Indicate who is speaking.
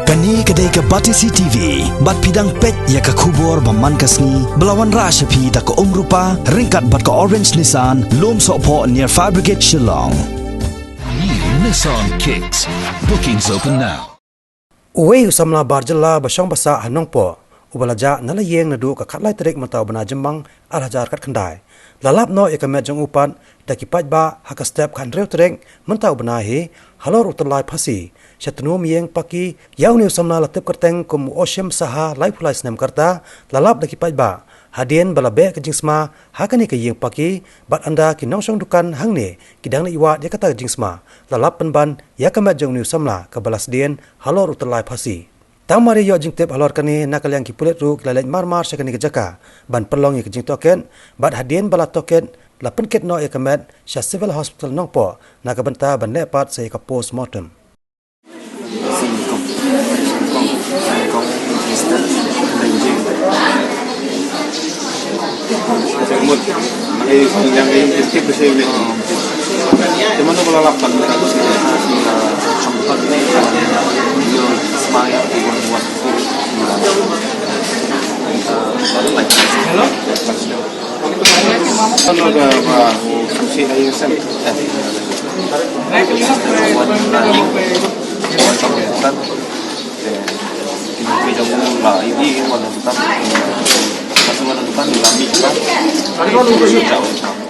Speaker 1: Kani kedai ke Batisi TV, bat pidang pet ya ke kubur baman kasni, belawan rasyapi tak ke rupa, ringkat bat ke Orange Nissan, lom sokpo near Fire Brigade Shillong.
Speaker 2: New Nissan Kicks. Bookings open now.
Speaker 3: Uwe usamla barjala basang basa hanong po, ubalaja nalayeng nadu ka katlay terik mataw bana jembang alhajar kat kendai. Lalap no ikamet jong upan, dakipaj ba haka step kan rew terik mentaw banahi, halor utalay pasi. Syatnum yeng paki yaw ni usamla latip kerteng kum osyem saha lai pulai snem karta, lalap dakipaj ba. Hadien balabe ke jingsma, hakani ke yeng paki, bat anda ki nongsong dukan hangni, kidang ni iwa dia kata jingsma, lalap penban ya kamet jong ni usamla ke balas dien halor utalay pasi. Tang mari yo jing tip halor kani nakal yang ki pulet ru kilalaj mar sakani ke jaka, ban pelong ye ke jing token, bat hadien bala token la penket no ye kamet sya civil hospital nongpo, nakabenta ban lepat saya ke post mortem.
Speaker 4: Semut, yang intensif bisa ini. Cuma tu kalau lapan kita tu sini, sempat ini dia semangat buat Hello. Kalau ada apa, susi air sem. Kita jauh lah ini mana kita. Masuk mana depan di lami kita. Hari kalau jauh.